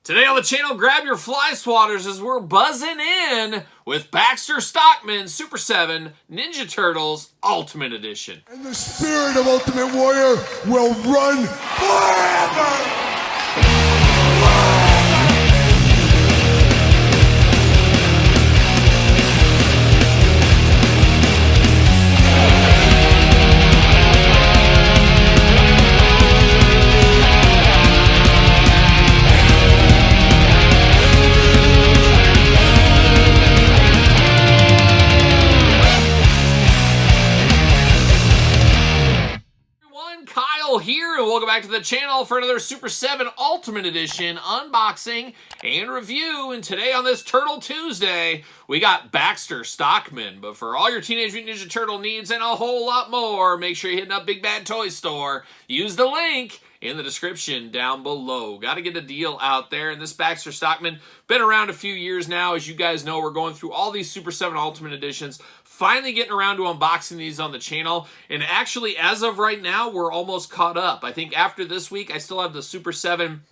Today on the channel, grab your fly swatters as we're buzzing in with Baxter Stockman Super 7 Ninja Turtles Ultimate Edition. And the spirit of Ultimate Warrior will run forever! Here and welcome back to the channel for another Super 7 Ultimate Edition unboxing and review. And today on this Turtle Tuesday, we got Baxter Stockman. But for all your Teenage Mutant Ninja Turtle needs and a whole lot more, make sure you're hitting up Big Bad Toy Store. Use the link in the description down below. Got to get a deal out there. And this Baxter Stockman, been around a few years now. As you guys know, we're going through all these Super 7 Ultimate Editions. Finally getting around to unboxing these on the channel. And actually, as of right now, we're almost caught up. I think after this week, I still have the Super 7,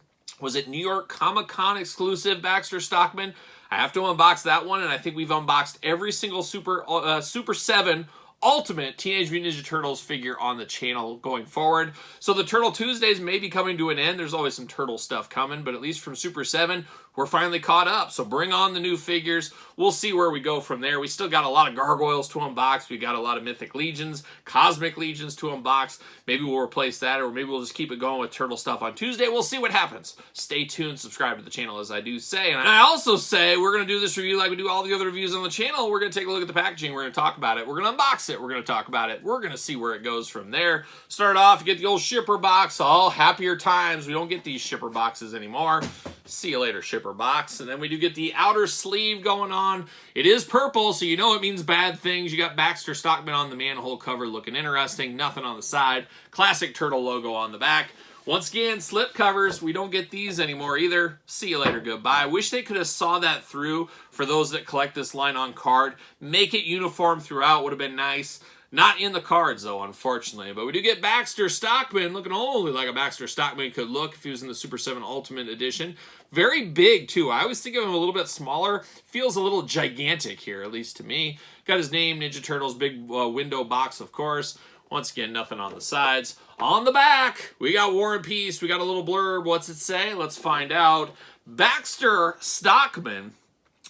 was it New York Comic-Con exclusive Baxter Stockman? I have to unbox that one, and I think we've unboxed every single Super 7 Ultimate Teenage Mutant Ninja Turtles figure on the channel going forward. So the Turtle Tuesdays may be coming to an end. There's always some Turtle stuff coming, but at least from Super 7, we're finally caught up. So bring on the new figures. We'll see where we go from there. We still got a lot of Gargoyles to unbox. We got a lot of Mythic Legions, Cosmic Legions to unbox. Maybe we'll replace that, or maybe we'll just keep it going with Turtle stuff on Tuesday. We'll see what happens. Stay tuned, subscribe to the channel as I do say. And I also say we're going to do this review like we do all the other reviews on the channel. We're going to take a look at the packaging. We're going to talk about it. We're going to unbox it. We're going to talk about it. We're going to see where it goes from there. Start off, you get the old shipper box. All happier times. We don't get these shipper boxes anymore. See you later, shipper box. And then we do get the outer sleeve going on. It is purple, so you know it means bad things. You got Baxter Stockman on the manhole cover looking interesting. Nothing on the side. Classic turtle logo on the back. Once again, slip covers. We don't get these anymore either. See you later, goodbye. Wish they could have saw that through for those that collect this line on card. Make it uniform throughout would have been nice. Not in the cards, though, unfortunately. But we do get Baxter Stockman looking only like a Baxter Stockman could look if he was in the Super 7 Ultimate Edition. Very big, too. I always think of him a little bit smaller. Feels a little gigantic here, at least to me. Got his name, Ninja Turtles, big window box, of course. Once again, nothing on the sides. On the back, we got War and Peace. We got a little blurb. What's it say? Let's find out. Baxter Stockman.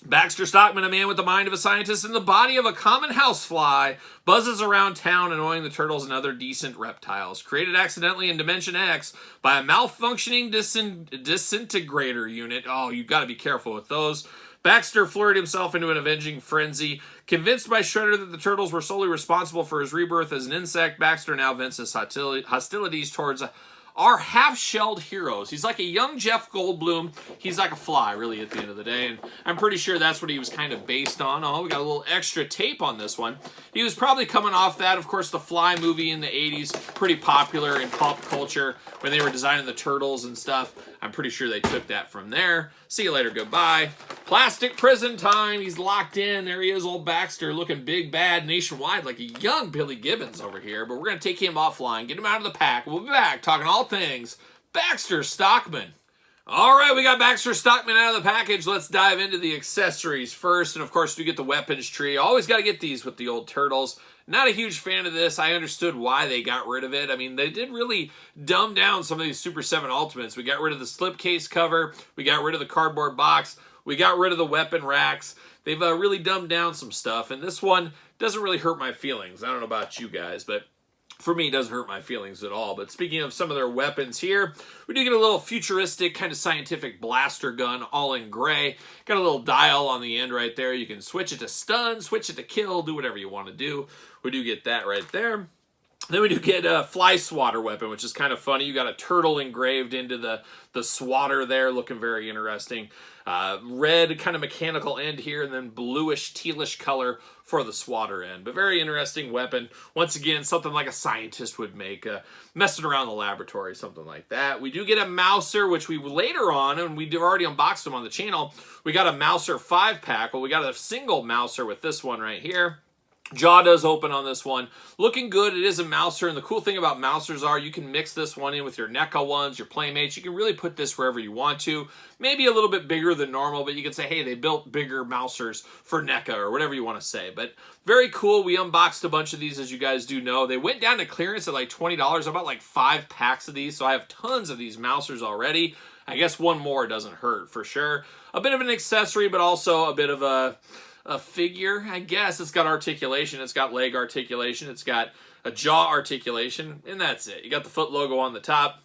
Baxter Stockman, a man with the mind of a scientist and the body of a common housefly, buzzes around town annoying the turtles and other decent reptiles. Created accidentally in Dimension X by a malfunctioning disintegrator unit. Oh, you've got to be careful with those. Baxter flirted himself into an avenging frenzy. Convinced by Shredder that the turtles were solely responsible for his rebirth as an insect, Baxter now vents his hostilities towards our half-shelled heroes. He's like a young Jeff Goldblum. He's like a fly, really, at the end of the day. And I'm pretty sure that's what he was kind of based on. Oh, we got a little extra tape on this one. He was probably coming off that. Of course, the Fly movie in the 80s, pretty popular in pop culture when they were designing the turtles and stuff. I'm pretty sure they took that from there. See you later, goodbye. Plastic prison time. He's locked in. There he is, old Baxter, looking big, bad, nationwide, like a young Billy Gibbons over here. But we're going to take him offline, get him out of the pack. We'll be back talking all things Baxter Stockman. All right, we got Baxter Stockman out of the package. Let's dive into the accessories first. And, of course, we get the weapons tree. Always got to get these with the old turtles. Not a huge fan of this. I understood why they got rid of it. I mean, they did really dumb down some of these Super 7 Ultimates. We got rid of the slipcase cover. We got rid of the cardboard box. We got rid of the weapon racks. They've really dumbed down some stuff. And this one doesn't really hurt my feelings. I don't know about you guys, but for me, it doesn't hurt my feelings at all. But speaking of some of their weapons here, we do get a little futuristic, kind of scientific blaster gun, all in gray. Got a little dial on the end right there. You can switch it to stun, switch it to kill, do whatever you want to do. We do get that right there. Then we do get a fly swatter weapon, which is kind of funny. You got a turtle engraved into the swatter there, looking very interesting. Red kind of mechanical end here, and then bluish, tealish color for the swatter end. But very interesting weapon. Once again, something like a scientist would make, messing around the laboratory, something like that. We do get a Mouser, which we later on, and we already unboxed them on the channel, we got a Mouser 5-pack. Well, we got a single Mouser with this one right here. Jaw does open on this one. Looking good. It is a mouser, and the cool thing about mousers are you can mix this one in with your NECA ones, your Playmates. You can really put this wherever you want to. Maybe a little bit bigger than normal, but you can say, hey, they built bigger mousers for NECA or whatever you want to say. But very cool. We unboxed a bunch of these, as you guys do know. They went down to clearance at like $20. I bought like 5 packs of these, so I have tons of these mousers already. I guess one more doesn't hurt for sure. A bit of an accessory, but also a bit of a figure, I guess. It's got articulation, it's got leg articulation, it's got a jaw articulation, and that's it. You got the foot logo on the top.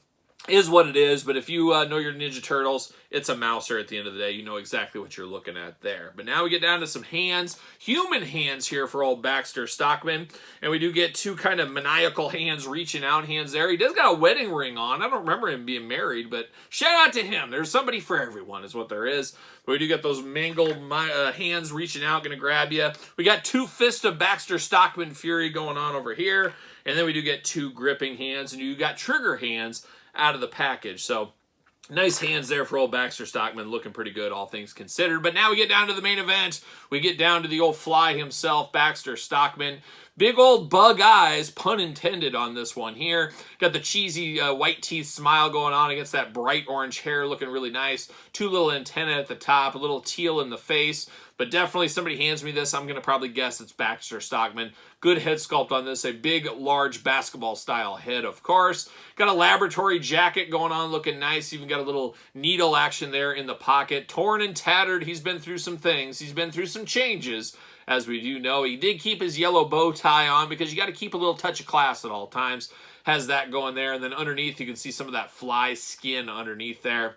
Is what it is, but if you know your Ninja Turtles, it's a mouser at the end of the day. You know exactly what you're looking at there. But now we get down to some hands, human hands here for old Baxter Stockman, and we do get 2 kind of maniacal hands, reaching out hands there. He does got a wedding ring on. I don't remember him being married, but shout out to him. There's somebody for everyone is what there is. But we do get those mangled hands reaching out, going to grab you. We got 2 fists of Baxter Stockman Fury going on over here, and then we do get 2 gripping hands, and you got trigger hands out of the package. So nice hands there for old Baxter Stockman, looking pretty good, all things considered. But now we get down to the main event. We get down to the old fly himself, Baxter Stockman. Big old bug eyes, pun intended, on this one here. Got the cheesy white teeth smile going on against that bright orange hair, looking really nice. 2 little antennae at the top, a little teal in the face. But definitely, somebody hands me this, I'm going to probably guess it's Baxter Stockman. Good head sculpt on this. A big, large basketball-style head, of course. Got a laboratory jacket going on, looking nice. Even got a little needle action there in the pocket. Torn and tattered. He's been through some things. He's been through some changes, as we do know. He did keep his yellow bow tie on because you got to keep a little touch of class at all times. Has that going there. And then underneath, you can see some of that fly skin underneath there.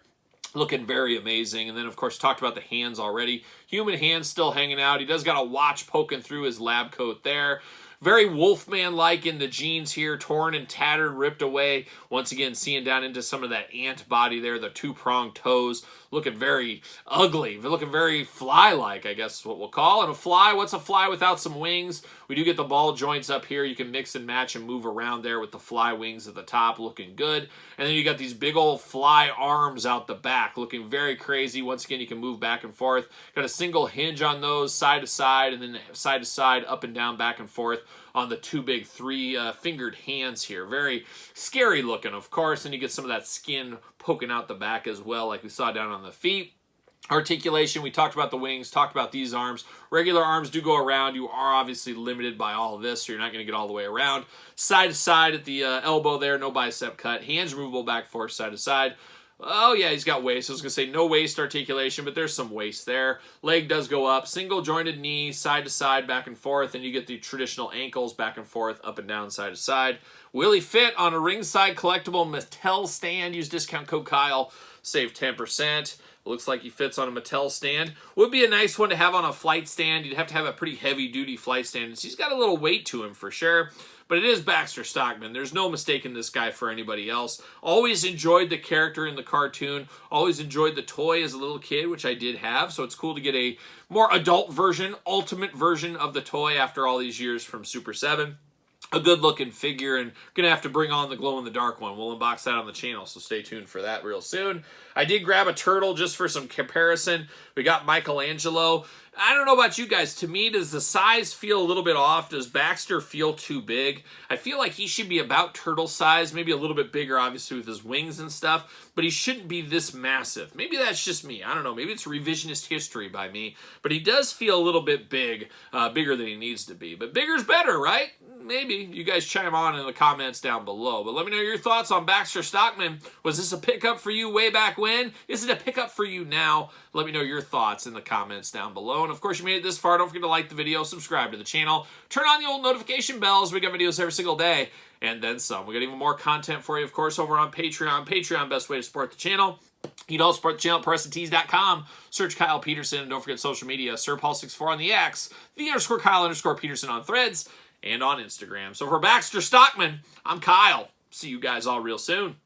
Looking very amazing. And then, of course, talked about the hands already. Human hands still hanging out. He does got a watch poking through his lab coat there. Very Wolfman-like in the jeans here, torn and tattered, ripped away. Once again, seeing down into some of that ant body there, the 2-pronged toes. Looking very ugly, looking very fly-like, I guess is what we'll call. And a fly, what's a fly without some wings? We do get the ball joints up here. You can mix and match and move around there with the fly wings at the top, looking good. And then you got these big old fly arms out the back, looking very crazy. Once again, you can move back and forth. Got a single hinge on those, side to side, and then side to side, up and down, back and forth on the 2 big 3-fingered hands here. Very scary looking, of course, and you get some of that skin poking out the back as well, like we saw down on the feet. Articulation, we talked about the wings, talked about these arms. Regular arms do go around. You are obviously limited by all of this, so you're not going to get all the way around. Side to side at the elbow there, no bicep cut. Hands removable back, forth, side to side. Oh, yeah, he's got waist. I was going to say no waist articulation, but there's some waist there. Leg does go up. Single jointed knee, side to side, back and forth. And you get the traditional ankles back and forth, up and down, side to side. Will he fit on a ringside collectible Mattel stand? Use discount code Kyle. Save 10%. Looks like he fits on a Mattel stand. Would be a nice one to have on a flight stand. You'd have to have a pretty heavy-duty flight stand. He's got a little weight to him for sure. But it is Baxter Stockman. There's no mistaking this guy for anybody else. Always enjoyed the character in the cartoon. Always enjoyed the toy as a little kid, which I did have. So it's cool to get a more adult version, ultimate version of the toy after all these years from Super 7. A good-looking figure, and going to have to bring on the glow-in-the-dark one. We'll unbox that on the channel, so stay tuned for that real soon. I did grab a turtle just for some comparison. We got Michelangelo. I don't know about you guys. To me, does the size feel a little bit off? Does Baxter feel too big? I feel like he should be about turtle size, maybe a little bit bigger, obviously, with his wings and stuff, but he shouldn't be this massive. Maybe that's just me. I don't know. Maybe it's revisionist history by me, but he does feel a little bit big, bigger than he needs to be. But bigger's better, right? Maybe. You guys chime on in the comments down below. But let me know your thoughts on Baxter Stockman. Was this a pickup for you way back when? Is it a pickup for you now? Let me know your thoughts in the comments down below. And of course, you made it this far. Don't forget to like the video, subscribe to the channel, turn on the old notification bells. We got videos every single day, and then some. We got even more content for you, of course, over on Patreon. Patreon, best way to support the channel. You can also support the channel at PetersonTees.com. Search Kyle Peterson, and don't forget social media. SirPaul64 on the X, _Kyle_Peterson on Threads, and on Instagram. So for Baxter Stockman, I'm Kyle. See you guys all real soon.